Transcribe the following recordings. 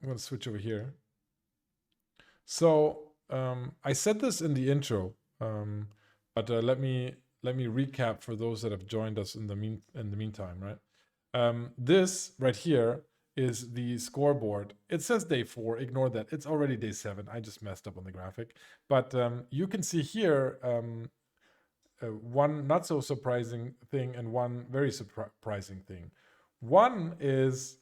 I'm going to switch over here. So I said this in the intro, but let me recap for those that have joined us in the meantime, right? This right here is the scoreboard. It says day 4. Ignore that. It's already day 7. I just messed up on the graphic, but you can see here one not so surprising thing and one very surprising thing. One is,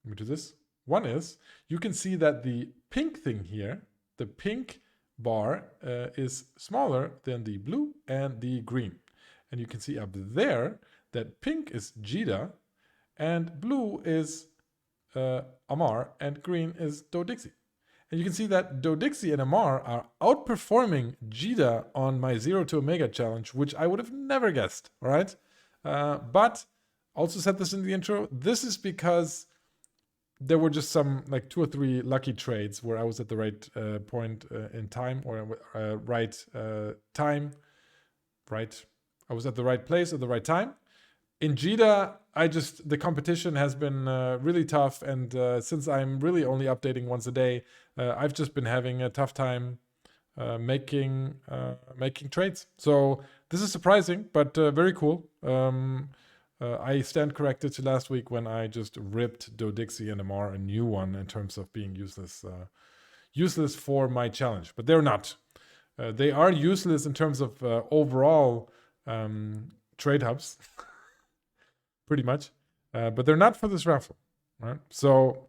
let me do this. One is, you can see that the pink thing here, the pink bar is smaller than the blue and the green. And you can see up there that pink is JITA and blue is Ammar and green is Dodixie. And you can see that Dodixie and Ammar are outperforming JITA on my 0 to Omega challenge, which I would have never guessed, all right? But also said this in the intro, this is because there were just some like 2 or 3 lucky trades where I was at the right point in time, or right time, right? I was at the right place at the right time. In JITA, the competition has been really tough, and since I'm really only updating once a day, I've just been having a tough time making trades. So this is surprising, but very cool. I stand corrected to last week when I just ripped Dodixie and Ammar a new one in terms of being useless for my challenge, but they're not. They are useless in terms of overall trade hubs, pretty much, but they're not for this raffle, right? So,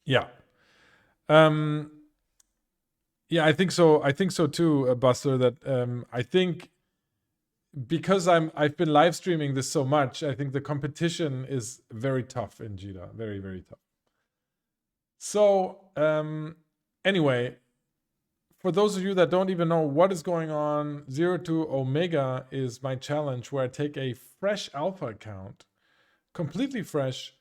yeah. Yeah, I think so. I think so too, Buster. That I think because I've been live streaming this so much, I think the competition is very tough in JITA, very, very tough. So anyway, for those of you that don't even know what is going on, 0 to Omega is my challenge where I take a fresh alpha account, completely fresh.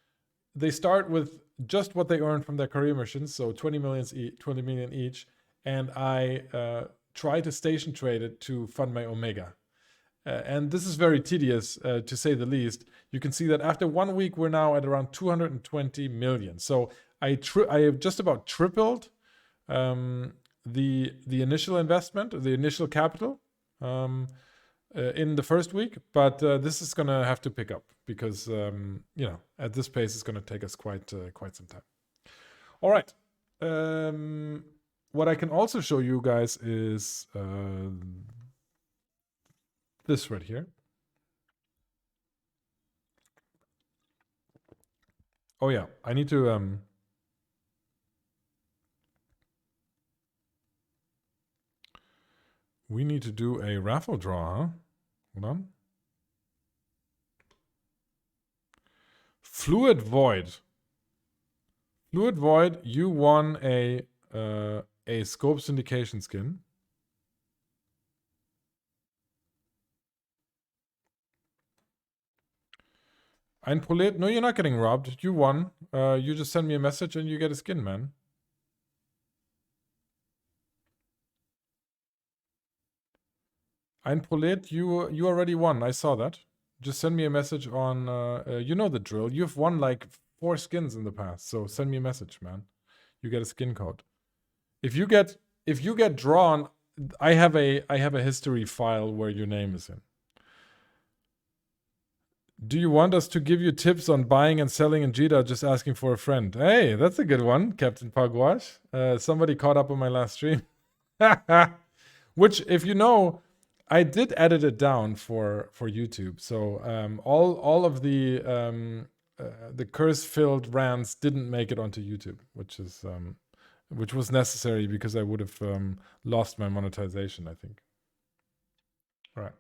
They start with just what they earned from their career missions, so 20 million each, and I try to station trade it to fund my Omega. And this is very tedious, to say the least. You can see that after 1 week, we're now at around 220 million. So I have just about tripled the initial investment, the initial capital in the first week. But this is going to have to pick up because, at this pace, it's going to take us quite some time. All right. What I can also show you guys is this right here. Oh yeah, I need to we need to do a raffle draw, huh? Hold on. Fluid Void. Fluid Void, you won a Scope Syndication skin. Ein Prolet, no, you're not getting robbed. You won. You just send me a message and you get a skin, man. Ein Prolet, you already won. I saw that. Just send me a message on, you know the drill. You've won like 4 skins in the past, so send me a message, man. You get a skin code. If you get drawn, I have a history file where your name is in. Do you want us to give you tips on buying and selling in JITA? Just asking for a friend. Hey, that's a good one, Captain Pugwash. Somebody caught up on my last stream. Which, if you know, I did edit it down for YouTube. So all of the curse-filled rants didn't make it onto YouTube, which was necessary because I would have lost my monetization, I think. All right.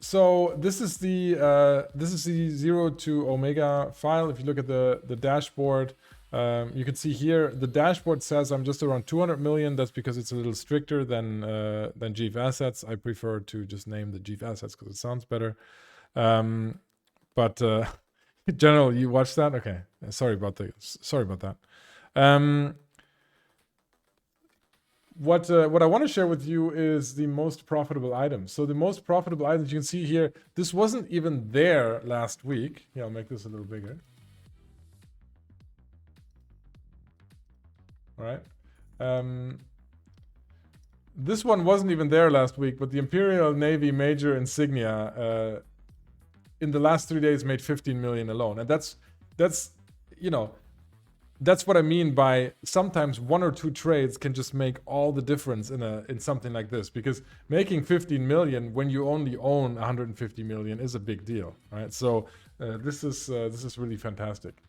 So this is the 0 to Omega file. If you look at the dashboard, you can see here the dashboard says I'm just around 200 million. That's because it's a little stricter than GIF assets. I prefer to just name the GIF assets because it sounds better. But General, you watched that? Okay, sorry about that. what I want to share with you is the most profitable items. So the most profitable items you can see here, this wasn't even there last week. Yeah, I'll make this a little bigger. All right. This one wasn't even there last week, but the Imperial Navy Major Insignia in the last 3 days made 15 million alone. And that's you know, that's what I mean by sometimes 1 or 2 trades can just make all the difference in something like this, because making 15 million when you only own 150 million is a big deal, right? So this is really fantastic.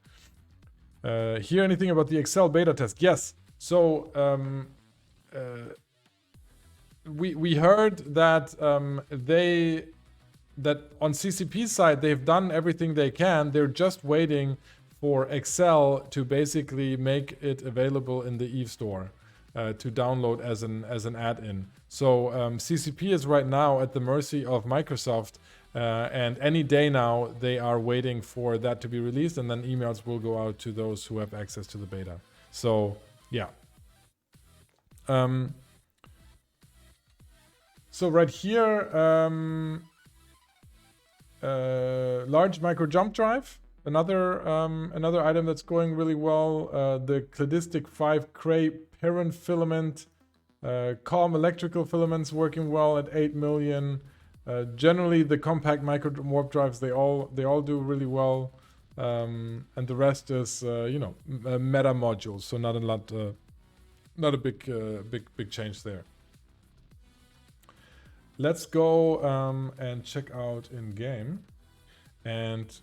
Hear anything about the Excel beta test? Yes. So we heard that that on CCP's side they've done everything they can. They're just waiting for Excel to basically make it available in the Eve store to download as an add-in. So CCP is right now at the mercy of Microsoft, and any day now they are waiting for that to be released, and then emails will go out to those who have access to the beta. So yeah. So right here, large micro jump drive. Another item that's going really well, the Cladistic 5 Cray parent filament, calm electrical filaments working well at 8 million. Generally, the compact micro warp drives they all do really well, and the rest is meta modules, so not a big change there. Let's go and check out in game, and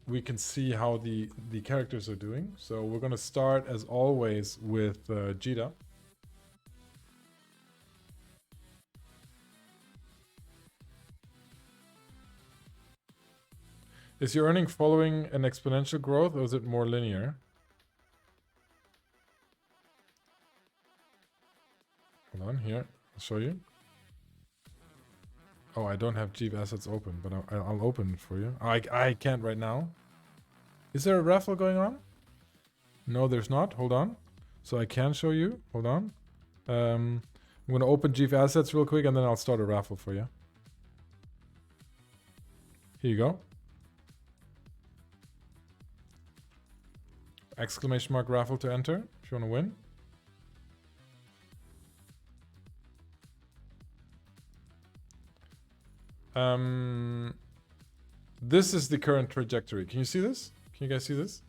we can see how the characters are doing. So we're going to start as always with Jita. Is your earning following an exponential growth, or is it more linear? Hold on, here, I'll show you. Oh, I don't have Jeeve Assets open, but I'll open it for you. I can't right now. Is there a raffle going on? No, there's not. Hold on. So I can show you. Hold on. I'm going to open Jeeve Assets real quick, and then I'll start a raffle for you. Here you go. Exclamation mark raffle to enter if you want to win. This is the current trajectory. Can you see this? Can you guys see this?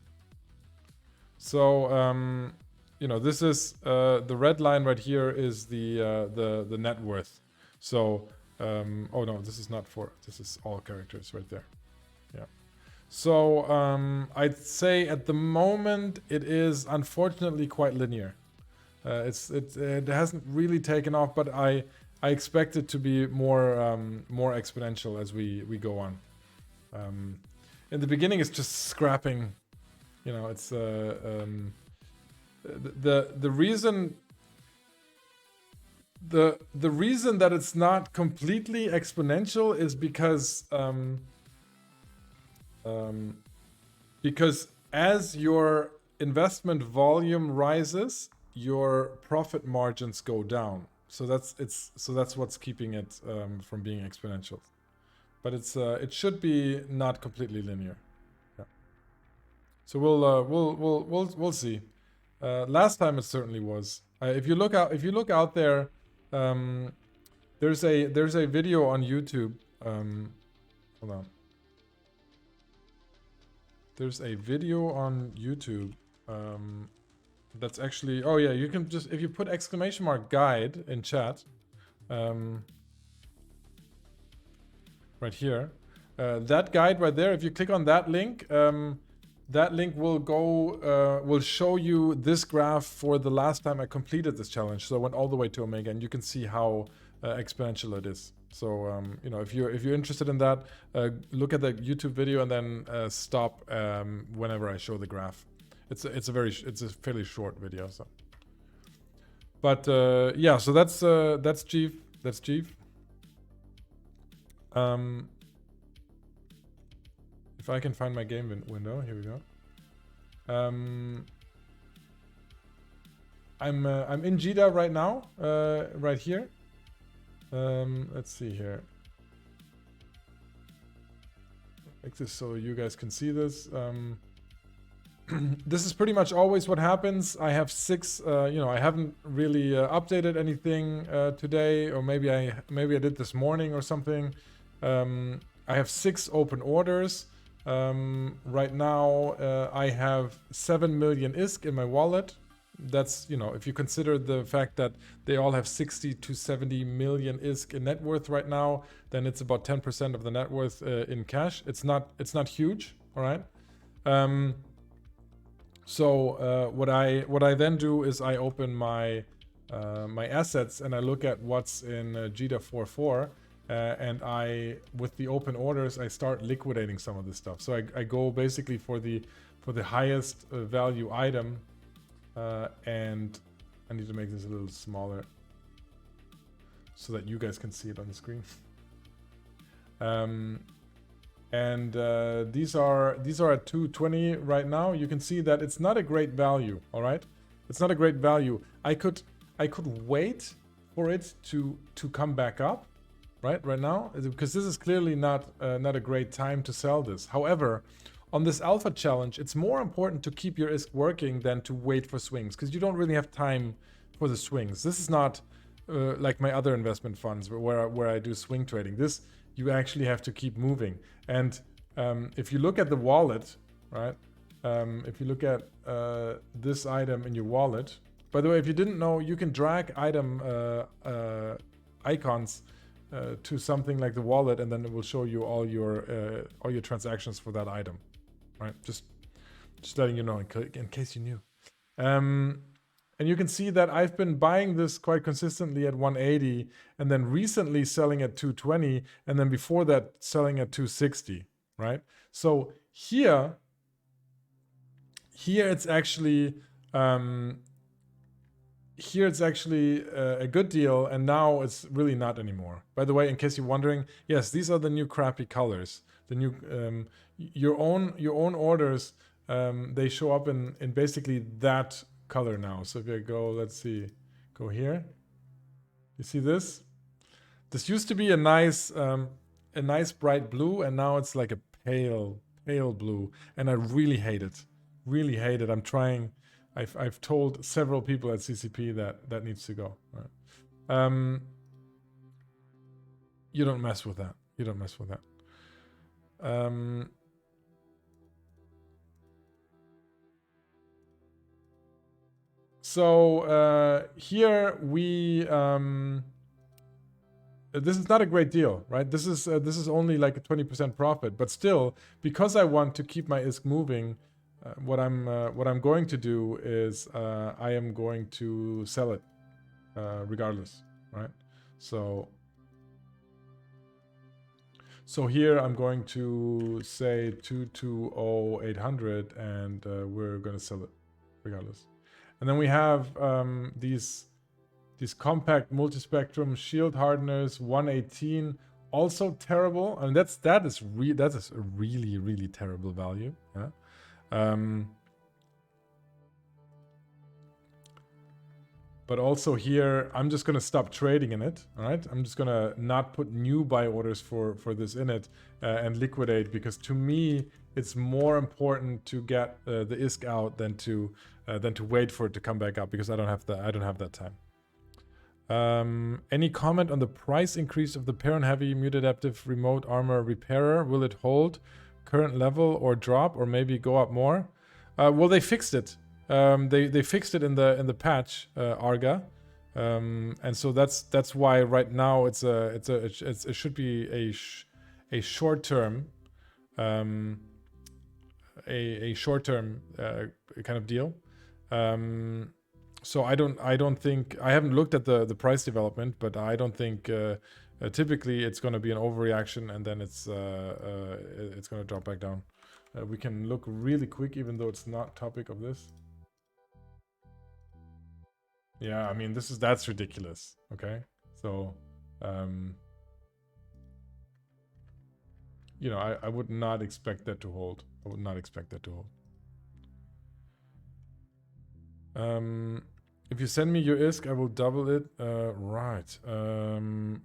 So, this is the red line right here is the net worth. So, oh no, this is not this is all characters right there. Yeah. So, I'd say at the moment it is unfortunately quite linear. It hasn't really taken off, but I expect it to be more exponential as we go on. In the beginning, it's just scrapping. It's the reason the reason that it's not completely exponential is because as your investment volume rises, your profit margins go down. So that's what's keeping it from being exponential. But it should be not completely linear. Yeah. So we'll see. Last time it certainly was. If you look out there, there's a video on YouTube. Hold on. There's a video on YouTube. That's actually, oh yeah, you can just, if you put exclamation mark guide in chat, right here, that guide right there, if you click on that link will show you this graph for the last time I completed this challenge. So I went all the way to Omega, and you can see how exponential it is. So if you're interested in that, look at the YouTube video and then stop whenever I show the graph. It's a fairly short video. So, but yeah, so that's Jeeve. That's Jeeve. If I can find my game window, here we go. I'm in JITA right now, right here. Let's see here. Like this so you guys can see this. This is pretty much always what happens. I have 6, you know, I haven't really updated anything today, or maybe I did this morning or something. I have 6 open orders. Right now, I have 7 million ISK in my wallet. That's, you know, if you consider the fact that they all have 60 to 70 million ISK in net worth right now, then it's about 10% of the net worth in cash. It's not huge, all right? So what I then do is I open my my assets and I look at what's in JITA 4.4, and I, with the open orders, I start liquidating some of this stuff. So I go basically for the highest value item, and I need to make this a little smaller so that you guys can see it on the screen. And these are at 220 right now. You can see that it's not a great value. All right, it's not a great value. I could wait for it to come back up, right now, because this is clearly not a great time to sell this. However, on this alpha challenge, it's more important to keep your ISK working than to wait for swings, because you don't really have time for the swings. This is not like my other investment funds where I do swing trading. This, you actually have to keep moving. And if you look at the wallet, right? If you look at this item in your wallet, by the way, if you didn't know, you can drag item icons to something like the wallet, and then it will show you all your transactions for that item, right? Just letting you know in case you knew. And you can see that I've been buying this quite consistently at 180, and then recently selling at 220, and then before that selling at 260, right? So here it's actually a good deal, and now it's really not anymore. By the way, in case you're wondering, yes, these are the new crappy colors. The new your own orders, they show up in basically that color now. So if I go, let's see, go here, you see this? This used to be a nice bright blue, and now it's like a pale blue, and I really hate it. Really hate it. I'm trying. I've told several people at CCP that needs to go. Right? You don't mess with that. You don't mess with that. So here we this is not a great deal, right? This is only like a 20% profit, but still, because I want to keep my ISK moving, what I'm going to do is I am going to sell it regardless, right? So here I'm going to say 220,800, and we're going to sell it regardless. And then we have these compact multispectrum shield hardeners 118, also terrible. I mean, that is a really terrible value. Yeah. But also here, I'm just gonna stop trading in it. All right, I'm just gonna not put new buy orders for this in it and liquidate, because to me it's more important to get the ISK out than to wait for it to come back up, because I don't have that time. Any comment on the price increase of the Perron Heavy Mutadaptive Remote Armor Repairer? Will it hold current level or drop, or maybe go up more? Well, they fixed it. They fixed it in the patch, Arga, and so that's why right now it should be a short term a short term kind of deal. So I don't think, I haven't looked at the price development, but I don't think typically it's going to be an overreaction, and then it's going to drop back down. We can look really quick, even though it's not topic of this. Yeah, I mean, that's ridiculous. Okay, so you know, I would not expect that to hold. I would not expect that to hold. If you send me your ISK, I will double it. Right.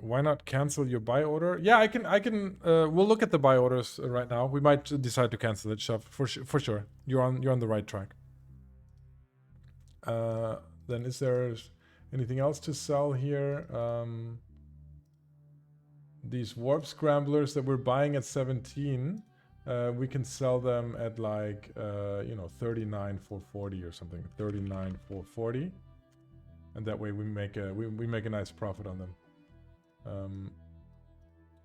Why not cancel your buy order? Yeah, I can. We'll look at the buy orders right now. We might decide to cancel it, Shove, for sure. You're on the right track. Then is there anything else to sell here? These warp scramblers that we're buying at 17. We can sell them at like 39,440 or something. 39,440. And that way we make a nice profit on them.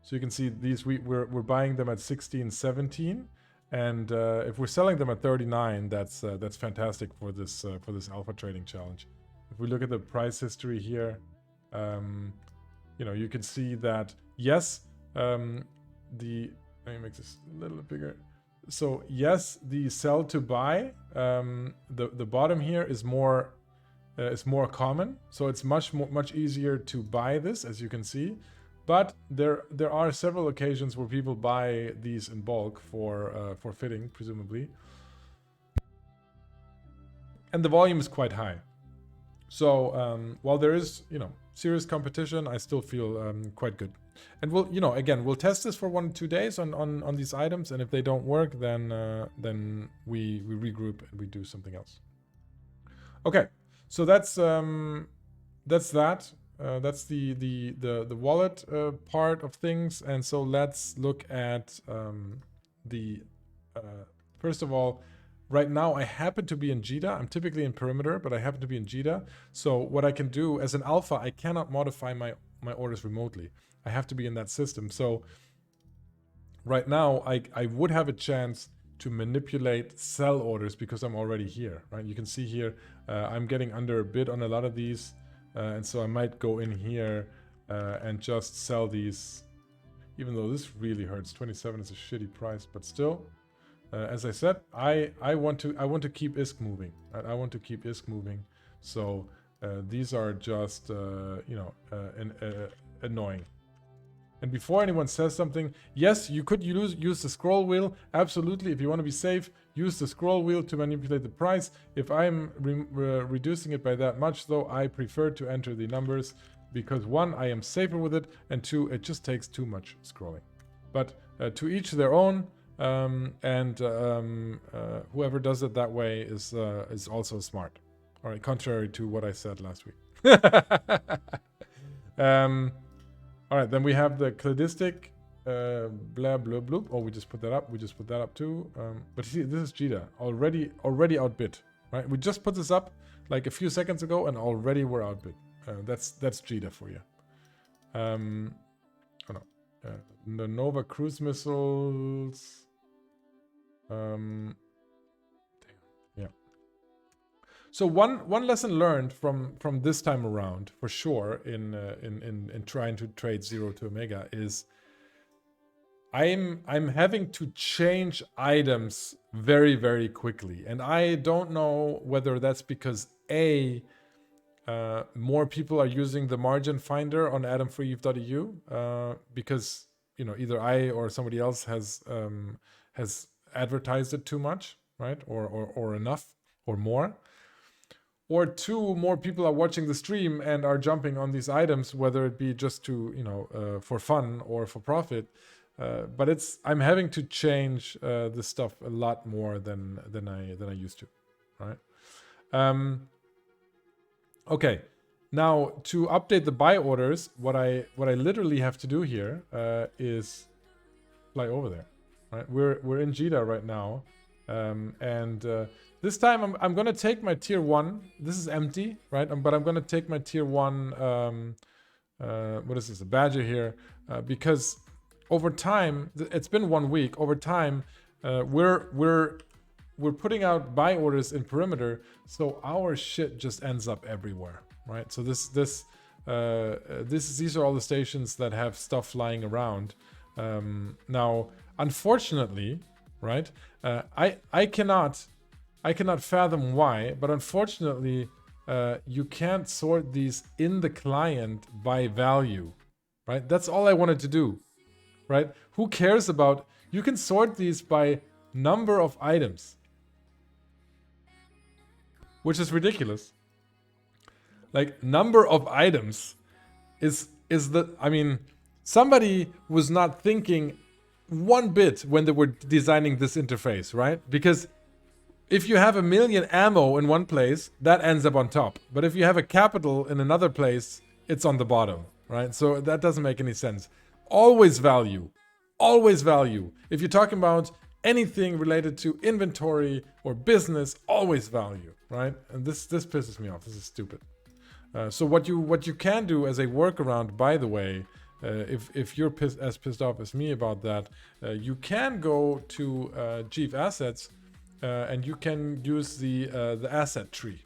So you can see these we're buying them at 16, 17, and if we're selling them at 39, that's fantastic for this alpha trading challenge. If we look at the price history here, you can see that yes, let me make this a little bit bigger. So yes, the sell to buy, the bottom here is more common, so it's much easier to buy this, as you can see. But there are several occasions where people buy these in bulk for fitting, presumably, and the volume is quite high. So while there is serious competition, I still feel quite good. And we'll test this for 1 or 2 days on these items, and if they don't work, then we regroup and we do something else. Okay. So that's that. That's the wallet part of things, and so let's look at first of all, right now I happen to be in JITA. I'm typically in Perimeter, but I happen to be in JITA. So what I can do as an alpha, I cannot modify my orders remotely. I have to be in that system. So right now I would have a chance to manipulate sell orders because I'm already here, right? You can see here I'm getting under a bid on a lot of these, and so I might go in here and just sell these, even though this really hurts. 27 is a shitty price, but still, as I said, I want to keep ISK moving. Right? I want to keep ISK moving. So these are just annoying. And before anyone says something, yes, you could use the scroll wheel. Absolutely. If you want to be safe, use the scroll wheel to manipulate the price. If I'm reducing it by that much, though, I prefer to enter the numbers because 1, I am safer with it, and 2, it just takes too much scrolling. But to each their own, and whoever does it that way is also smart. All right, contrary to what I said last week. All right, then we have the cladistic blah blah bloop. Oh, we just put that up. We just put that up too. But see, this is JITA already outbid, right? We just put this up like a few seconds ago, and already we're outbid. That's JITA for you. The Nova cruise missiles. Yeah. So one lesson learned from this time around, for sure, in trying to trade 0 to Omega is I'm having to change items very, very quickly, and I don't know whether that's because more people are using the margin finder on atomfreeETH.eu because either I or somebody else has advertised it too much, right, or enough or more. Or 2, more people are watching the stream and are jumping on these items, whether it be just to for fun or for profit. But I'm having to change this stuff a lot more than I used to, right? Okay, now to update the buy orders, what I literally have to do here is fly over there, right? We're in JITA right now, and this time I'm gonna take my tier 1. This is empty, right? But I'm gonna take my tier 1. What is this? A badger here, because over time, it's been 1 week. Over time, we're putting out buy orders in Perimeter, so our shit just ends up everywhere, right? So these are all the stations that have stuff lying around. Now, unfortunately, right? I cannot fathom why, but unfortunately, you can't sort these in the client by value, right? That's all I wanted to do, right? Who cares about... You can sort these by number of items, which is ridiculous. like number of items is the, I mean, somebody was not thinking one bit when they were designing this interface, right? Because if you have 1 million ammo in one place, that ends up on top. But if you have a capital in another place, it's on the bottom, right? So that doesn't make any sense. Always value. Always value. If you're talking about anything related to inventory or business, always value, right? And this pisses me off. This is stupid. So what you can do as a workaround, by the way, if you're as pissed off as me about that, you can go to Chief Assets and you can use the asset tree.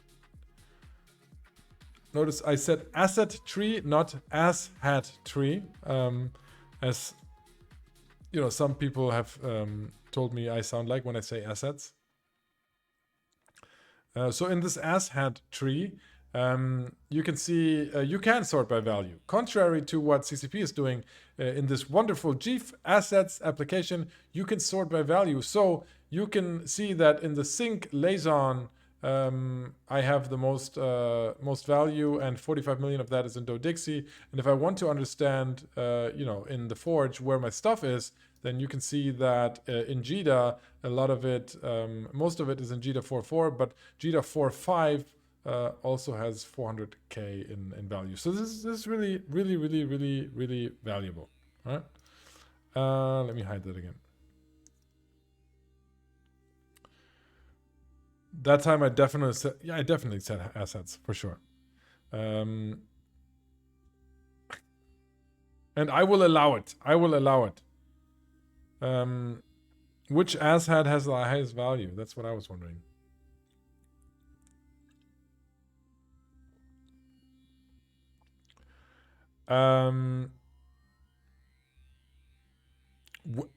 Notice I said asset tree, not asshat tree. As you know, some people have told me I sound like when I say assets. So in this asshat tree, you can see you can sort by value. Contrary to what CCP is doing in this wonderful Chief Assets application, you can sort by value. So you can see that in the sync liaison, I have the most value, and 45 million of that is in DoDixie. And if I want to understand, you know, in the Forge where my stuff is, then you can see that in JITA, a lot of it, most of it is in JITA 4.4, but JITA 4.5 also has 400k in value. So this is really valuable. All right. Let me hide that again. That time I definitely said, yeah, I definitely said assets for sure. And I will allow it. I will allow it. Which asshat has the highest value? That's what I was wondering.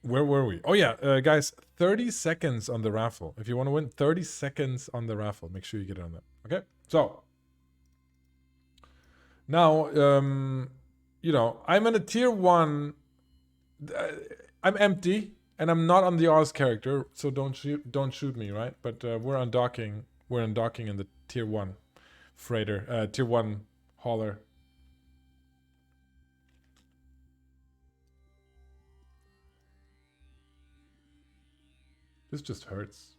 Where were we? Oh yeah, guys, 30 seconds on the raffle. If you want to win 30 seconds on the raffle, make sure you get on that. Okay, so now, you know, I'm in a tier 1. I'm empty and I'm not on the Oz character, so don't shoot me, right? But we're undocking. We're undocking in the tier 1 freighter, tier 1 hauler. This just hurts.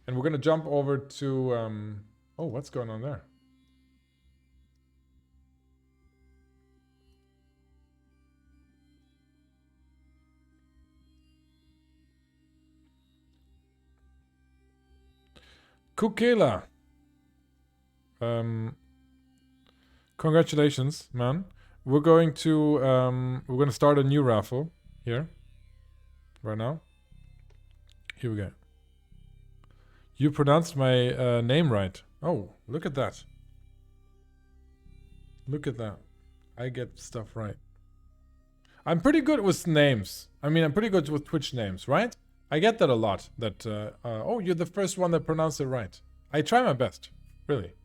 And we're gonna jump over to, oh, what's going on there? Kukela. Congratulations, man. We're going to start a new raffle here right now. Here we go. You pronounced my name right. Oh, look at that. Look at that. I get stuff right. I'm pretty good with names. I mean, I'm pretty good with Twitch names, right? I get that a lot. That, oh, you're the first one that pronounced it right. I try my best, really.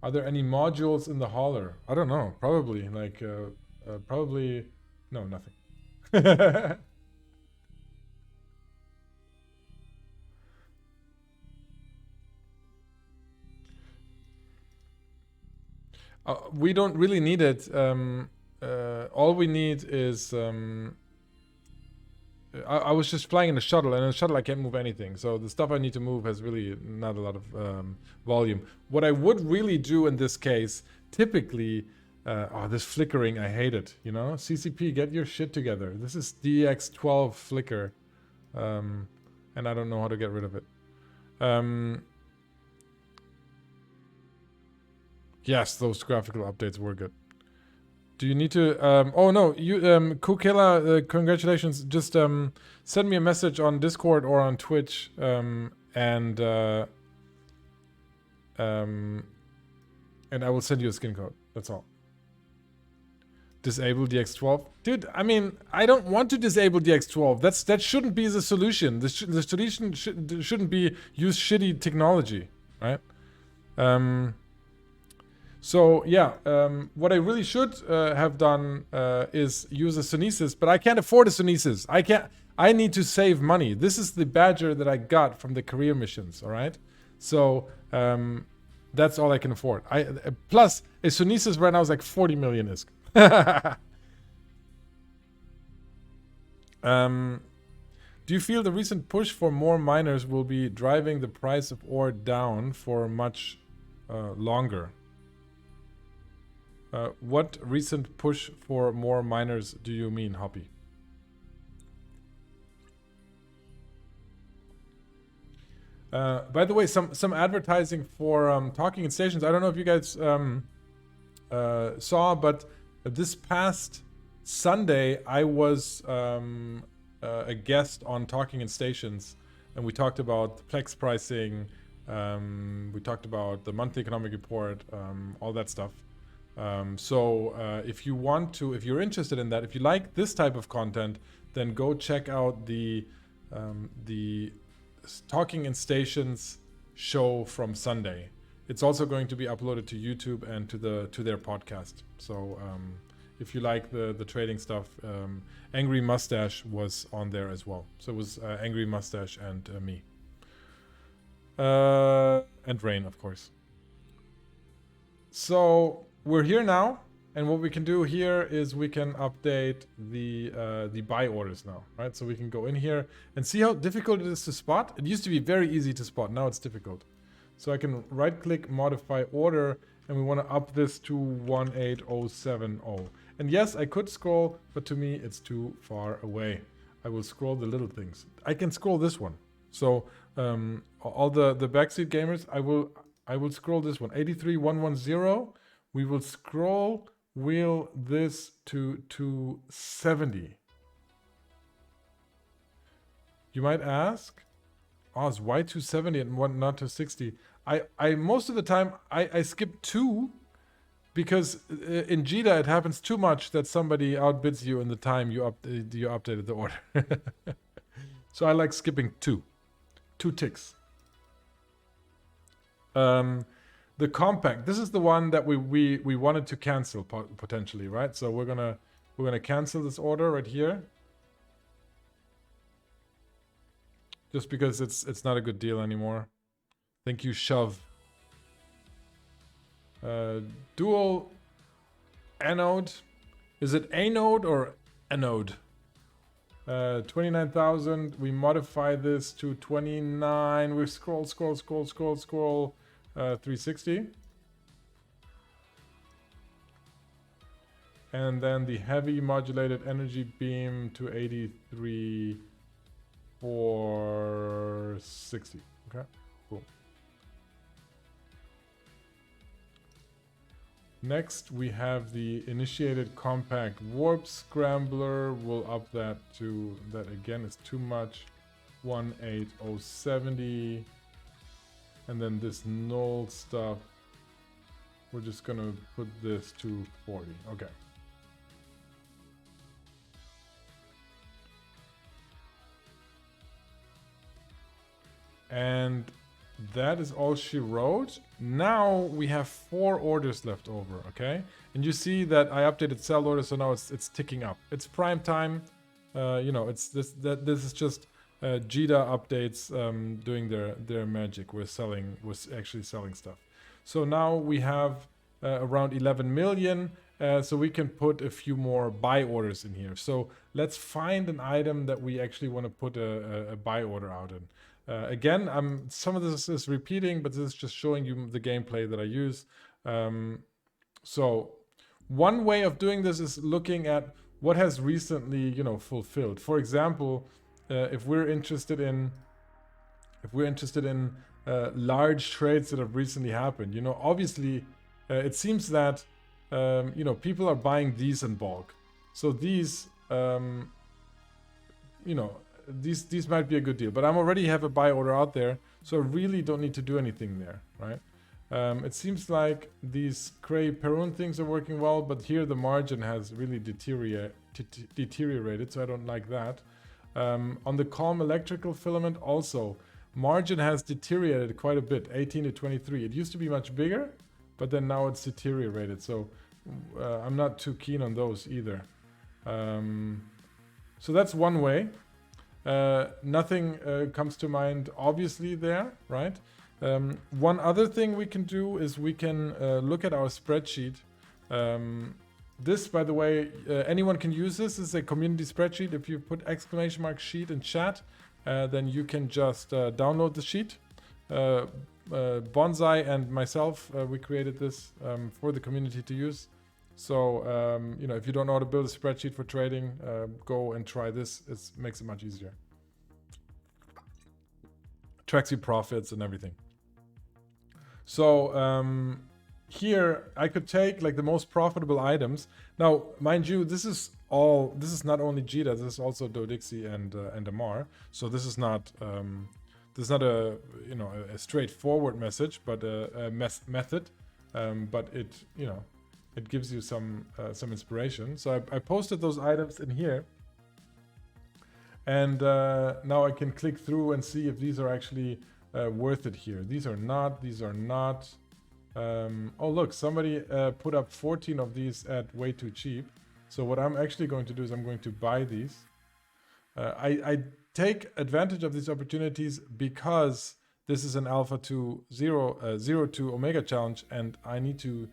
Are there any modules in the hauler? I don't know. Probably, like, probably... No, nothing. We don't really need it. All we need is... I was just flying in a shuttle, and in a shuttle I can't move anything. So the stuff I need to move has really not a lot of volume. What I would really do in this case, typically... oh, this flickering, I hate it, you know? CCP, get your shit together. This is DX12 flicker. And I don't know how to get rid of it. Yes, those graphical updates were good. Do you need to... oh, no, you, Kukela, congratulations. Just send me a message on Discord or on Twitch, and I will send you a skin code. That's all. Disable DX12? Dude, I mean, I don't want to disable DX12. That shouldn't be the solution. The solution shouldn't be use shitty technology, right? So yeah, what I really should have done is use a Sunesis, but I can't afford a Sunesis. I need to save money. This is the badger that I got from the career missions. All right, so that's all I can afford. Plus a Sunesis right now is like 40 million ISK. Do you feel the recent push for more miners will be driving the price of ore down for much longer? What recent push for more miners do you mean, Hoppy? By the way, some advertising for Talking in Stations. I don't know if you guys saw, but this past Sunday I was a guest on Talking in Stations, and we talked about Plex pricing. We talked about the monthly economic report, all that stuff. So if you want to, if you're interested in that, if you like this type of content, then go check out the Talking in Stations show from Sunday. It's also going to be uploaded to YouTube and to their podcast. So if you like the trading stuff, Angry Mustache was on there as well. So it was Angry Mustache and me. And Rain, of course. So we're here now, and what we can do here is we can update the buy orders now, right? So we can go in here and see how difficult it is to spot. It used to be very easy to spot, now it's difficult. So I can right click modify order, and we want to up this to 18070. And yes, I could scroll, but to me it's too far away. I will scroll the little things. I can scroll this one. So all the backseat gamers, I will scroll this one, 83110. We will scroll wheel this to 270. You might ask, oh, it's why 270 and not 260? I most of the time I skip 2 because in JITA it happens too much that somebody outbids you in the time you updated the order. So I like skipping 2 ticks. The compact, this is the one that we wanted to cancel potentially, right? So we're gonna cancel this order right here, just because it's not a good deal anymore. Thank you, Shove. Dual anode, is it anode or anode? 29,000. We modify this to 29. We scroll 360. And then the heavy modulated energy beam to 83,460. Okay, cool. Next, we have the initiated compact warp scrambler. We'll up that to, that again is too much, 18070. And then this null stuff, we're just gonna put this to 40. Okay. And that is all she wrote. Now we have 4 orders left over, okay? And you see that I updated sell order, so now it's ticking up. It's prime time. You know, it's this is just JITA updates doing their magic. We're actually selling stuff. So now we have around 11 million. So we can put a few more buy orders in here. So let's find an item that we actually want to put a buy order out in. Again, some of this is repeating, but this is just showing you the gameplay that I use. So one way of doing this is looking at what has recently, you know, fulfilled. For example, if we're interested in large trades that have recently happened, you know, obviously it seems that you know, people are buying these in bulk. So these, you know, these might be a good deal, but I'm already have a buy order out there, so I really don't need to do anything there, right? It seems like these Cray Perun things are working well, but here the margin has really deteriorated, so I don't like that. On the Calm electrical filament also, margin has deteriorated quite a bit, 18 to 23. It used to be much bigger, but then now it's deteriorated. So I'm not too keen on those either. So that's one way. Nothing comes to mind obviously there, right? One other thing we can do is we can look at our spreadsheet. This, by the way, anyone can use this. This is a community spreadsheet. If you put !sheet in chat, then you can just download the sheet. Bonsai and myself, we created this for the community to use. So, you know, if you don't know how to build a spreadsheet for trading, go and try this. It makes it much easier. Tracks your profits and everything. So, here I could take like the most profitable items. Now, mind you, this is not only JITA, this is also Dodixie and Amar. So this is not a, you know, a straightforward message, but a method. But it, you know, it gives you some inspiration. So I posted those items in here, and now I can click through and see if these are actually worth it here. These are not. These are not. Oh look, somebody put up 14 of these at way too cheap. So what I'm actually going to do is I'm going to buy these. I take advantage of these opportunities because this is an alpha to 0 to omega challenge, and I need to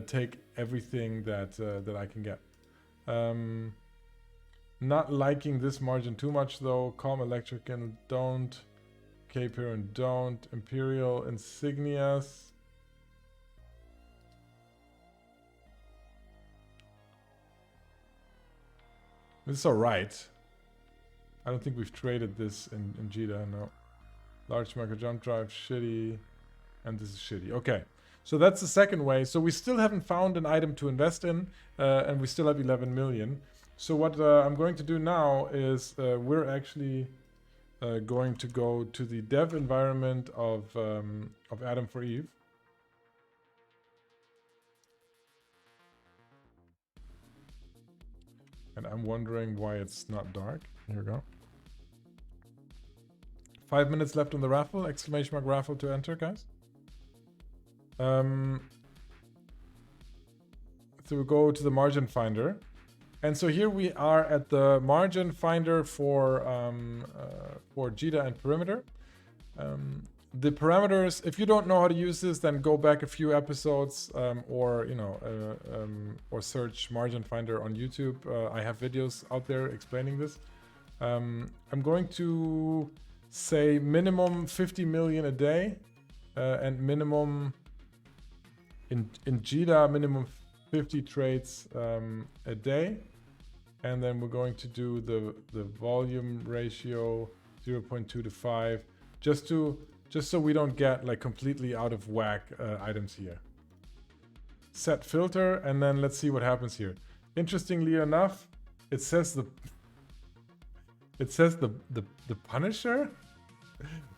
take everything that I can get. Not liking this margin too much though. Com Electric and don't. Caper and don't. Imperial Insignias. This is alright. I don't think we've traded this in JITA, no. Large market jump drive, shitty. And this is shitty. Okay. So that's the second way. So we still haven't found an item to invest in, and we still have 11 million. So what I'm going to do now is we're actually going to go to the dev environment of Adam for Eve. And I'm wondering why it's not dark. Here we go. 5 minutes left on the raffle. Exclamation mark raffle to enter, guys. So we go to the margin finder. And so here we are at the margin finder for JITA and perimeter. The parameters, if you don't know how to use this, then go back a few episodes or search margin finder on YouTube. I have videos out there explaining this. I'm going to say minimum 50 million a day and minimum in JITA minimum 50 trades a day. And then we're going to do the volume ratio 0.2 to 5 just so we don't get like completely out of whack items here. Set filter, and then let's see what happens here. Interestingly enough, it says the Punisher.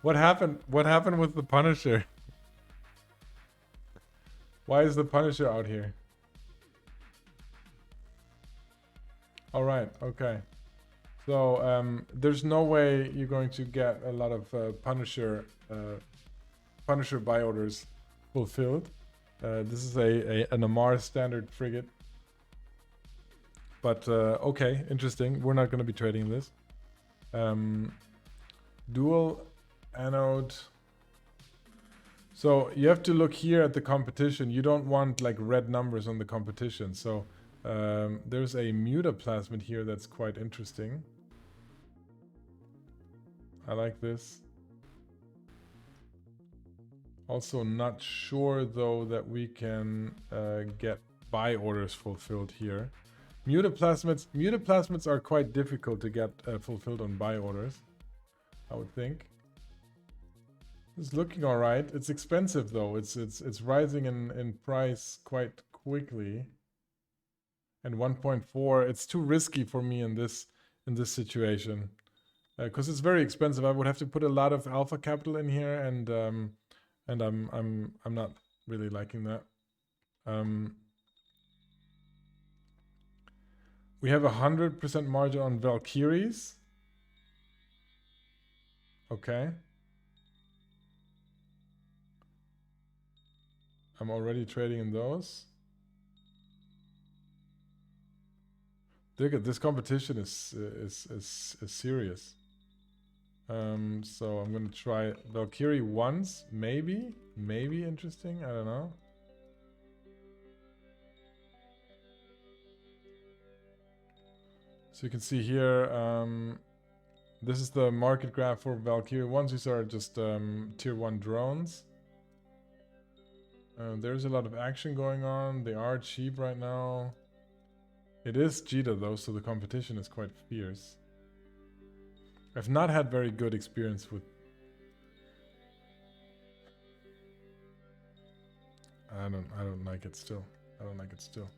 What happened with the Punisher? Why is the Punisher out here? All right, okay. So there's no way you're going to get a lot of Punisher buy orders fulfilled. This is an Amar standard frigate. But okay, interesting. We're not going to be trading this. Dual anode. So you have to look here at the competition. You don't want like red numbers on the competition. So there's a mutaplasmid here that's quite interesting. I like this. Also not sure though that we can get buy orders fulfilled here. Mutaplasmids are quite difficult to get fulfilled on buy orders, I would think. It's looking all right. It's expensive though. It's rising in price quite quickly. And 1.4, it's too risky for me in this situation. Because it's very expensive. I would have to put a lot of alpha capital in here, and I'm not really liking that. We have 100% margin on Valkyries. Okay. I'm already trading in those. Look at this competition is serious. So I'm gonna try Valkyrie once, maybe interesting. I don't know. So you can see here, this is the market graph for Valkyrie ones. These are just tier 1 drones. There's a lot of action going on. They are cheap right now. It is JITA though, so the competition is quite fierce. I've not had very good experience with... I don't like it still. I don't like it still.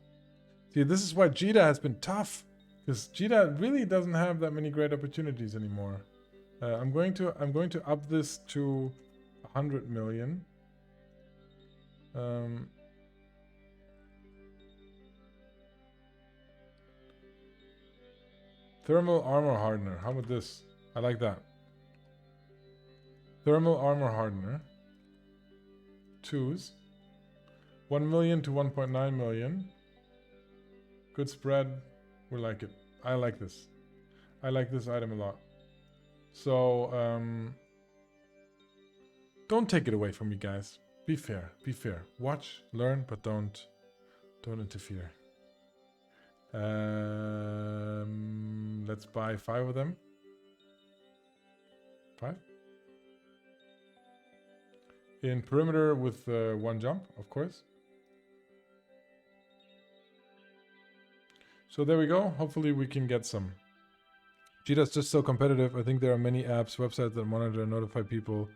See, this is why JITA has been tough. Because JITA really doesn't have that many great opportunities anymore. I'm going to up this to 100 million. Thermal armor hardener. How about this? I like that. Thermal armor hardener. 2s. 1 million to 1.9 million. Good spread. We like it. I like this. I like this item a lot. So, don't take it away from me, guys. Be fair. Be fair. Watch, learn, but don't interfere. Let's buy 5 of them. 5? In perimeter with 1 jump, of course. So there we go. Hopefully we can get some. JITA's just so competitive. I think there are many apps, websites that monitor and notify people.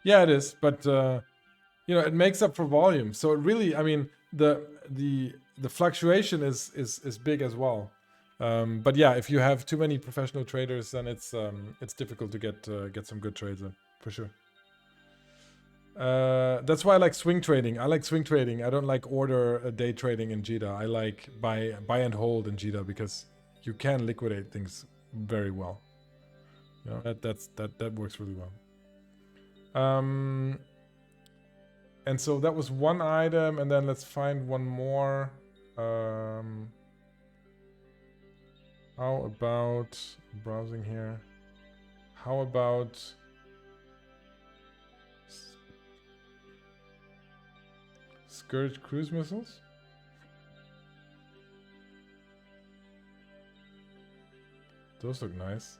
Yeah, it is, but you know, it makes up for volume. So it really, I mean, the fluctuation is big as well. But yeah, if you have too many professional traders, then it's difficult to get some good trades in, for sure. That's why I like swing trading. I like swing trading. I don't like order day trading in JITA. I like buy and hold in JITA because you can liquidate things very well. You know, that works really well. And so that was one item, and then let's find one more. How about browsing here? How about Scourge cruise missiles? Those look nice.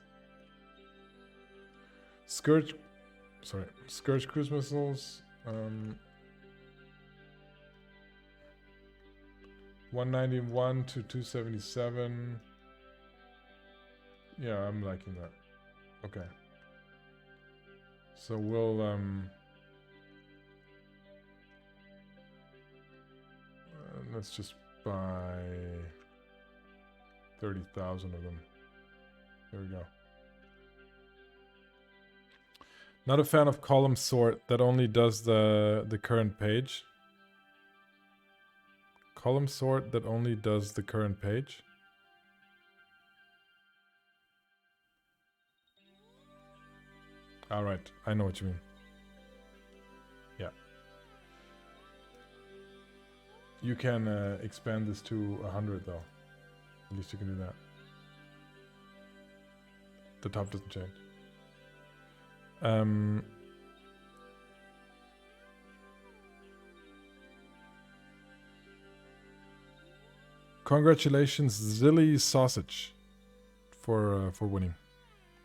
Scourge cruise missiles. 191 to 277. Yeah, I'm liking that. Okay. So we'll let's just buy 30,000 of them. There we go. Not a fan of column sort. That only does the current page. Column sort that only does the current page. All right, I know what you mean. Yeah. You can expand this to 100 though. At least you can do that. The top doesn't change. Congratulations, Zilly Sausage, for winning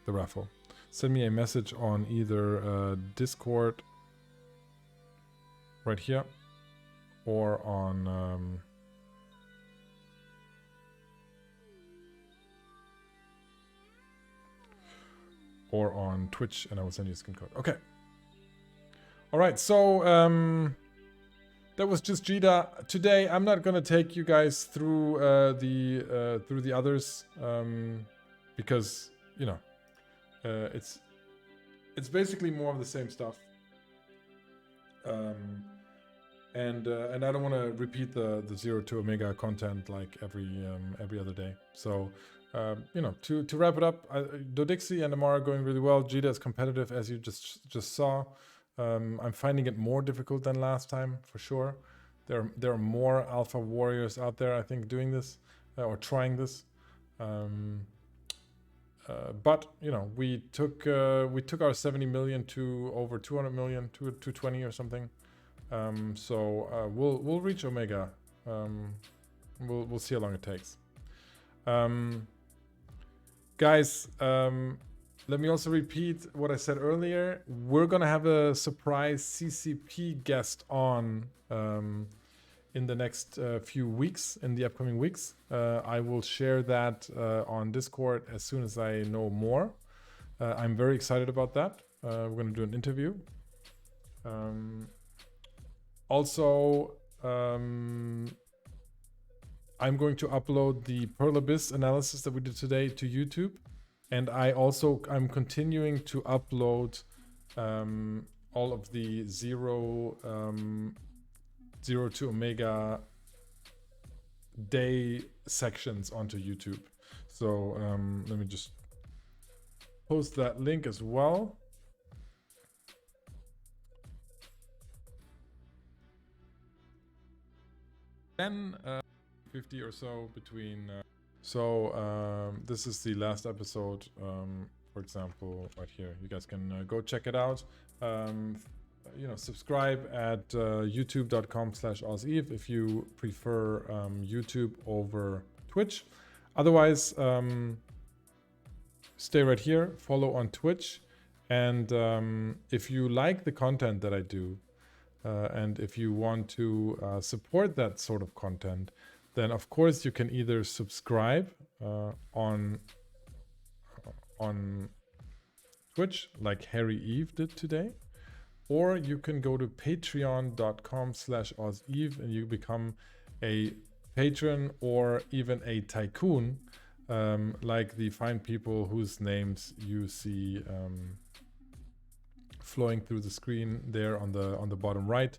the raffle. Send me a message on either Discord right here or on Twitch, and I will send you a skin code. Okay. All right. So that was just JITA. Today, I'm not gonna take you guys through the others because you know it's basically more of the same stuff. And I don't want to repeat the 0 to Omega content like every other day. So you know, to wrap it up, Dodixie and Amara are going really well. JITA is competitive, as you just saw. I'm finding it more difficult than last time, for sure. there are more alpha warriors out there, I think, doing this or trying this. But you know, we took our 70 million to over 200 million, to 220 or something. So we'll reach Omega. We'll see how long it takes. Guys, let me also repeat what I said earlier. We're gonna have a surprise CCP guest on in the next few weeks, in the upcoming weeks. I will share that on Discord as soon as I know more. I'm very excited about that. We're gonna do an interview. Also, I'm going to upload the Pearl Abyss analysis that we did today to YouTube. And I'm continuing to upload all of the zero to Omega day sections onto YouTube. So let me just post that link as well. Then 50 or so between. This is the last episode. For example, right here. You guys can go check it out. You know, subscribe at youtube.com/OzEve if you prefer YouTube over Twitch. Otherwise, stay right here. Follow on Twitch, and if you like the content that I do, and if you want to support that sort of content, then of course you can either subscribe on Twitch like Harry Eve did today, or you can go to patreon.com/OzEve and you become a patron or even a tycoon, like the fine people whose names you see flowing through the screen there on the bottom right.